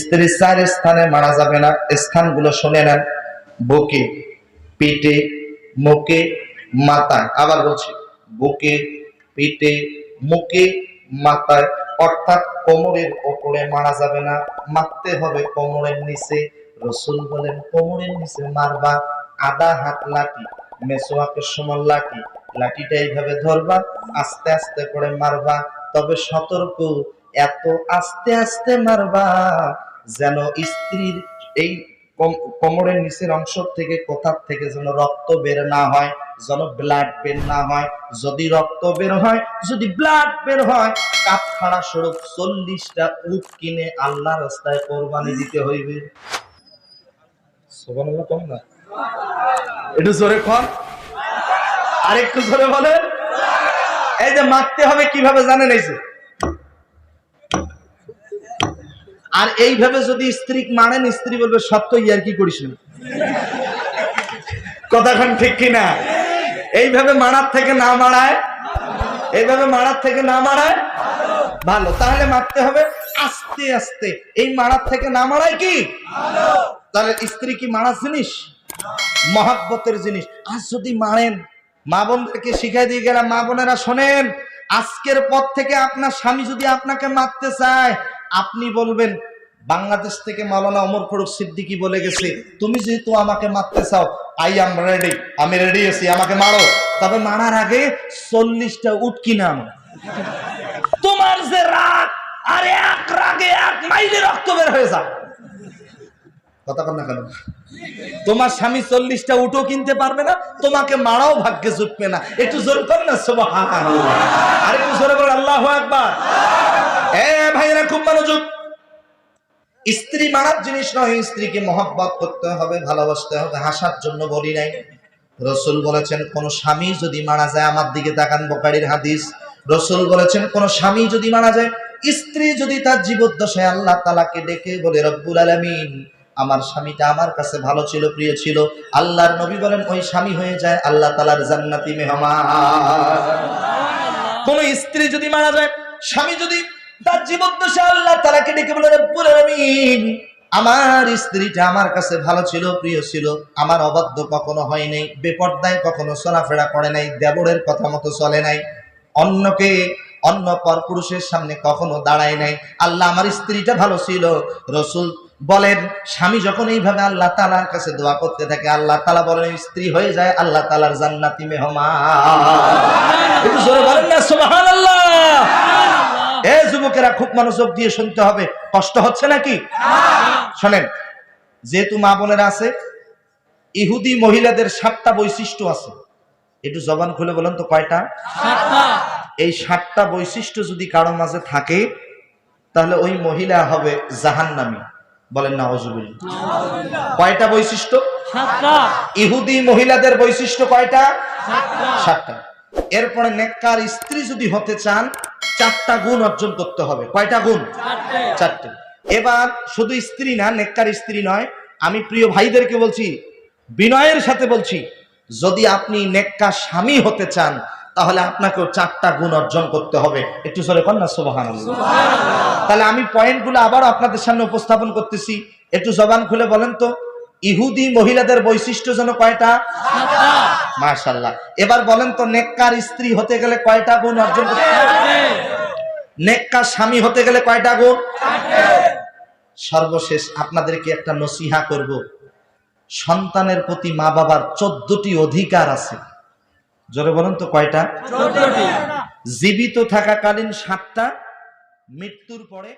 স্ত্রীর 4 স্থানে মারা যাবে না। স্থানগুলো শুনে নেন: বুকে, পিঠে, মুখে, মাথায়। আবার বলছি, বুকে, পিঠে, মুখে, মাথায়। অর্থাৎ কোমরের উপরে মারা যাবে না, মারতে হবে কোমরের নিচে। রাসূল বলেন কোমরের নিচে মারবা আধা হাত লাঠি, মেসওয়াকের সমান লাঠি। লাঠিটা এইভাবে ধরবা, আস্তে আস্তে করে মারবা। তবে সতর্ক, এত আস্তে আস্তে মারবা যেন স্ত্রীর এই কোমরের নিচের অংশ থেকে, কোথা থেকে যেন রক্ত বের না হয়, যেন ব্লাড বের না হয়। যদি রক্ত বের হয়, যদি ব্লাড বের হয়, কাফারা স্বরূপ 40টা উট কিনে আল্লাহ রাস্তায় কোরবানি দিতে হইবে। সুবহানাল্লাহ। কম না? একটু জোরে কর, আরেকটু জোরে বলেন। এই যে মারতে হবে কিভাবে জানেন? এই যে, আর এইভাবে যদি স্ত্রী মানেন, স্ত্রী বলবে সত্য ইয়ার কি করিস না। কথাখান ঠিক কিনা? এইভাবে মারার থেকে না মারায়, এইভাবে মারার থেকে না মারায় ভালো। তাহলে মারতে হবে আস্তে আস্তে। এই মারার থেকে না মারায় কি ভালো। তাহলে স্ত্রী কি মারার জিনিস? মহব্বতের জিনিস। আজ যদি মারেন, মা বোনদেরকে শিখাই দিয়ে গেলাম, মা বোনেরা শোনেন, আজকের পর থেকে আপনার স্বামী যদি আপনাকে মারতে চায়, আপনি বলবেন, বাংলাদেশ থেকে মাওলানা ওমর ফারুক সিদ্দিকী বলে গেছে, তুমি যেহেতু আমাকে মারতে চাও, আই এম রেডি, আমি রেডি আছি, আমাকে মারো। তবে মারার আগে 40টা উট কিনে আনো। তোমার যে রাগ, আর এক রাগে 1 মাইলে রক্ত বের হয়ে যায়। কথা কন না কেন? তোমার স্বামী 40টা উটও কিনতে পারবে না, তোমাকে মারাও ভাগ্যে জুটবে না। একটু জোরে কর না সুবহানাল্লাহ। আর একটু জোরে বল আল্লাহু আকবার। ভাইরা খুব মনোযোগ। স্ত্রী মারার জিনিস নয়, স্ত্রীকে মহব্বত করতে হবে, ভালোবাসতে হবে। হাসার জন্য বলি নাই। রাসূল বলেছেন কোন স্বামী যদি মারা যায়, আমার দিকে তাকান, বুখারীর হাদিস। রাসূল বলেছেন কোন স্বামী যদি মারা যায়, স্ত্রী যদি তার জীবদ্দশায় আল্লাহ তাআলাকে ডেকে বলে, রব্বুল আলামিন, আমার স্বামীটা আমার কাছে ভালো ছিল, প্রিয় ছিল, আল্লাহর নবী বলেন ওই স্বামী হয়ে যায় আল্লাহ তাআলার জান্নাতি মেহমান। কোন স্ত্রী যদি মারা যায়, স্বামী যদি তার জীবদ্দশায় আল্লাহ তাআলাকে ডেকে বলে, রব্বুল আলামিন, আমার স্ত্রীটা আমার কাছে ভালো ছিল, প্রিয় ছিল, আমার অবাধ্য কখনো হয় নাই, বেপরদায় কখনো চলাফেরা করে নাই, দেবরের কথা মতো চলে নাই, অন্যকে, অন্য পরপুরুষের সামনে কখনো দাঁড়ায় নাই, আল্লাহ আমার স্ত্রীটা ভালো ছিল। রাসূল বলেন স্বামী যখন এইভাবে আল্লাহ তাআলার কাছে দোয়া করতে থাকে, আল্লাহ তাআলা বলেন স্ত্রী হয়ে যায় আল্লাহ তাআলার জান্নাতি মেহমান। একটু জোরে বলেন না সুবহানাল্লাহ। এই যুবকেরা খুব মনোযোগ দিয়ে শুনতে হবে। কষ্ট হচ্ছে নাকি? শোনেন, যেহেতু মা বোনেরা আছে, ইহুদি মহিলাদের 7টা বৈশিষ্ট্য আছে। একটু জবান খুলে বলেন তো কয়টা? 7টা। এই 7টা বৈশিষ্ট্য যদি কারো মাঝে থাকে, তাহলে ওই মহিলা হবে জাহান্নামী। বলেন নাউজুবিল্লাহ। কয়টা বৈশিষ্ট্য? 7টা। ইহুদি মহিলাদের বৈশিষ্ট্য কয়টা? 7টা। এরপরে নেককার স্ত্রী যদি হতে চান, 4টা গুণ অর্জন করতে হবে। কয়টা গুণ? 4টে। এবার শুধু স্ত্রী না, নেককার স্ত্রী নয়, আমি প্রিয় ভাইদেরকে বলছি, বিনয়ের সাথে বলছি, যদি আপনি নেককার স্বামী হতে চান, তাহলে আপনাকেও 4টা গুণ অর্জন করতে হবে। একটু জোরে কর না সুবহানাল্লাহ। তাহলে আমি পয়েন্টগুলো আবার আপনাদের সামনে উপস্থাপন করতেছি, একটু জবান খুলে বলেন তো, ইহুদি মহিলাদের বৈশিষ্ট্য যেন কয়টা? 7টা। মাশাআল্লাহ। এবার বলেন তো, নেককার স্ত্রী হতে গেলে কয়টা গুণ অর্জন করতে হবে? নেককার স্বামী হতে গেলে কয়টা গুণ? 4টে। সর্বশেষ আপনাদেরকে একটা নসিহা করব। সন্তানের প্রতি মা বাবার 14টি অধিকার আছে। জোরে বলেন তো কয়টা? 14টি। জীবিত থাকাকালীন 7টা, মৃত্যুর পরে